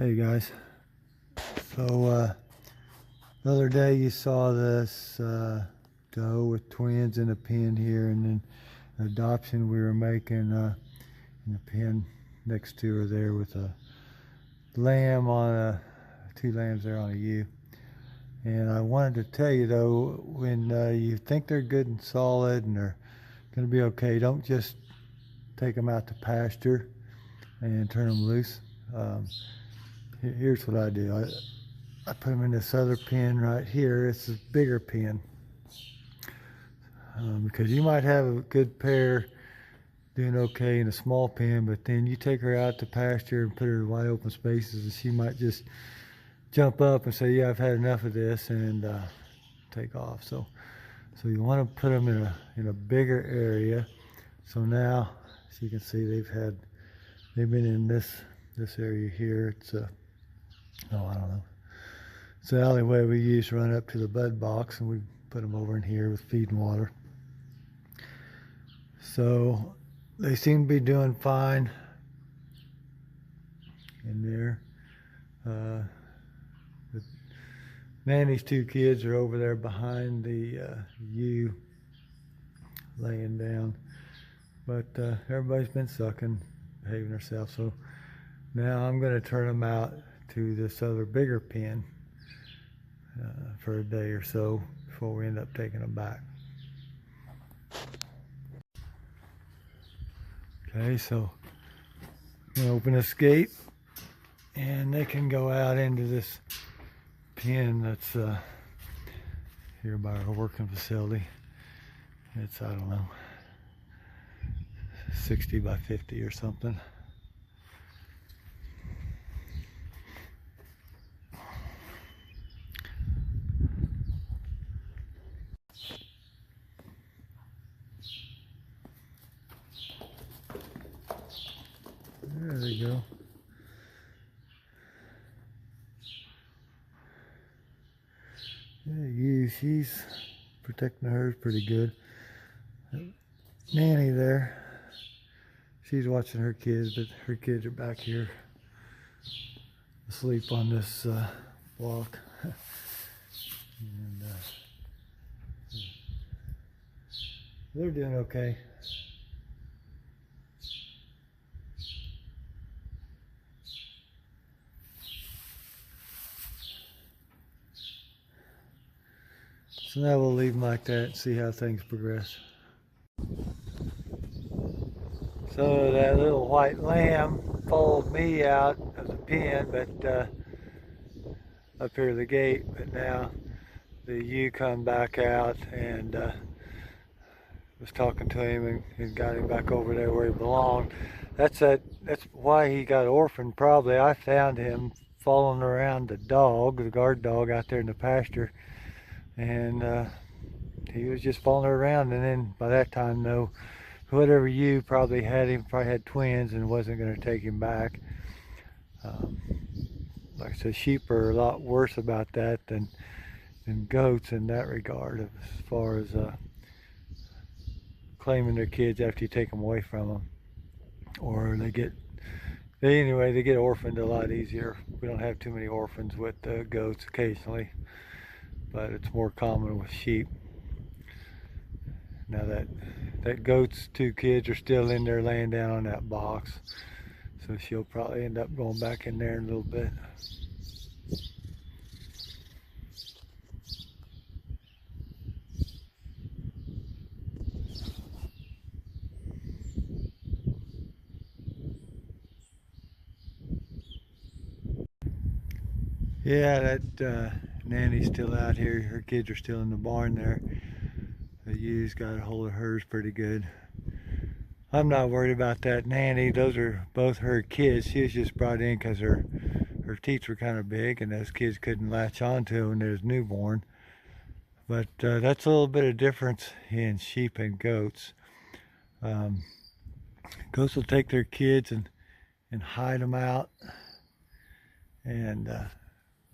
Hey guys, so the other day you saw this doe with twins in a pen here, and then an adoption we were making in a pen next to her there with a lamb on two lambs there on a ewe. And I wanted to tell you though, when you think they're good and solid and they're going to be okay, don't just take them out to pasture and turn them loose. Here's what I do. I put them in this other pen right here. It's a bigger pen because you might have a good pair doing okay in a small pen, but then you take her out to pasture and put her in wide open spaces, and she might just jump up and say, "Yeah, I've had enough of this," and take off. So you want to put them in a bigger area. So now, as you can see, they've been in this area here. It's I don't know. It's the alleyway we use to run up to the bud box, and we put them over in here with feed and water. So they seem to be doing fine in there. Nanny's two kids are over there behind the ewe laying down. But everybody's been sucking, behaving themselves. So now I'm going to turn them out to this other bigger pen for a day or so before we end up taking them back. Okay, so I'm going to open this gate and they can go out into this pen that's here by our working facility. It's, I don't know, 60 by 50 or something. There they go. Yeah, she's protecting hers pretty good. Nanny there, she's watching her kids, but her kids are back here asleep on this block. And they're doing okay. So now we'll leave them like that and see how things progress. So that little white lamb followed me out of the pen, but up here at the gate, but now the ewe come back out and was talking to him and got him back over there where he belonged. That's why he got orphaned probably. I found him following around the guard dog out there in the pasture, and he was just following around, and then by that time though, whatever ewe probably had twins and wasn't going to take him back. Like I said, sheep are a lot worse about that than goats in that regard, as far as claiming their kids after you take them away from them, or they get orphaned a lot easier. We don't have too many orphans with goats occasionally, but it's more common with sheep. Now that goat's two kids are still in there laying down on that box, so she'll probably end up going back in there in a little bit. Yeah, that nanny's still out here. Her kids are still in the barn there. The ewes got a hold of hers pretty good. I'm not worried about that nanny. Those are both her kids. She was just brought in because her teeth were kind of big, and those kids couldn't latch onto them when they was newborn. But that's a little bit of difference in sheep and goats. Goats will take their kids and hide them out and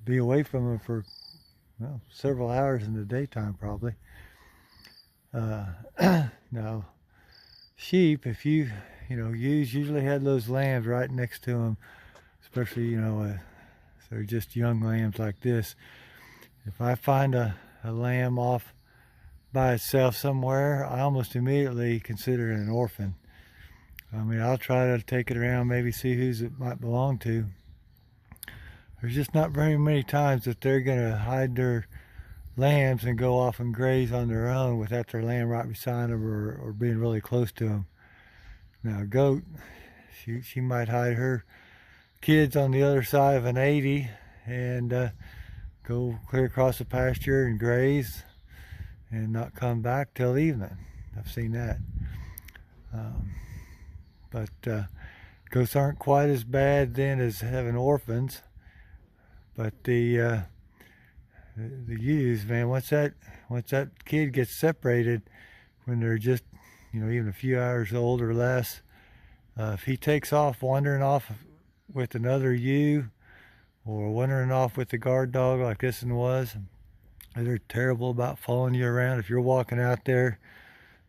be away from them for several hours in the daytime probably. Now sheep, if ewes usually had those lambs right next to them, especially They're just young lambs like this. If I find a lamb off by itself somewhere, I almost immediately consider it an orphan. I mean, I'll try to take it around, maybe see whose it might belong to. There's just not very many times that they're going to hide their lambs and go off and graze on their own without their lamb right beside them or being really close to them. Now, a goat, she might hide her kids on the other side of an 80 and go clear across the pasture and graze and not come back till evening. I've seen that. But goats aren't quite as bad then as having orphans. But the ewes, man, once that kid gets separated, when they're just, you know, even a few hours old or less, if he takes off wandering off with another ewe or wandering off with the guard dog like this one was, they're terrible about following you around. If you're walking out there,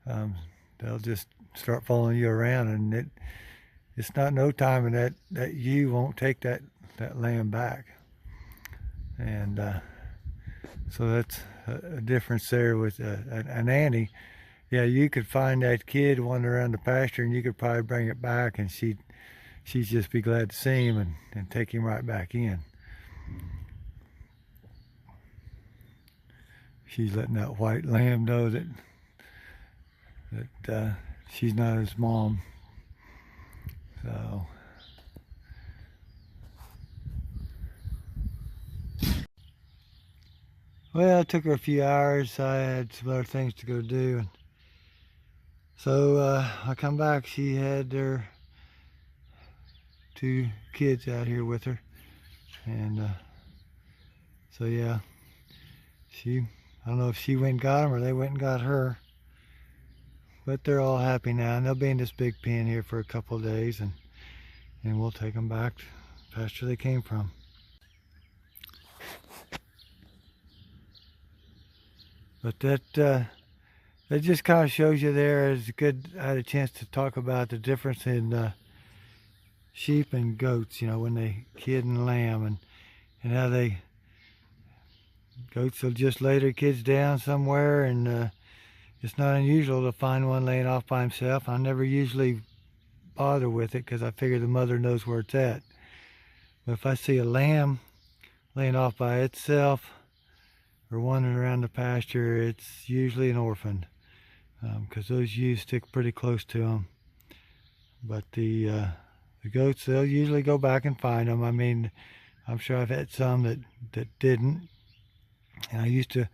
they'll just start following you around, and it's not no time, and that ewe won't take that lamb back. And so that's a difference there with a nanny. Yeah, you could find that kid wandering around the pasture, and you could probably bring it back, and she'd just be glad to see him and take him right back in. She's letting that white lamb know that she's not his mom. So well, it took her a few hours. I had some other things to go do, and so I come back. She had her 2 kids out here with her, and so yeah, I don't know if she went and got them or they went and got her, but they're all happy now, and they'll be in this big pen here for a couple of days, and we'll take them back to the pasture they came from. But that just kind of shows you there is good. I had a chance to talk about the difference in sheep and goats, you know, when they kid and lamb, and how goats will just lay their kids down somewhere, and it's not unusual to find one laying off by himself. I never usually bother with it because I figure the mother knows where it's at. But if I see a lamb laying off by itself or wandering around the pasture, it's usually an orphan, because those ewes stick pretty close to them. But the goats, they'll usually go back and find them. I mean, I'm sure I've had some that didn't, and I used to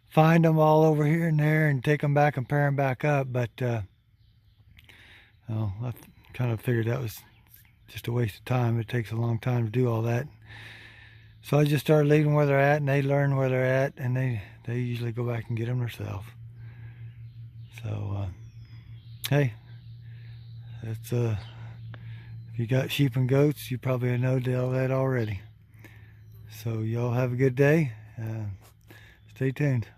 find them all over here and there and take them back and pair them back up, but well, I kind of figured that was just a waste of time. It takes a long time to do all that. So I just started leaving where they're at, and they learn where they're at, and they usually go back and get them themselves. So hey, that's if you got sheep and goats, you probably know all that already. So y'all have a good day. Stay tuned.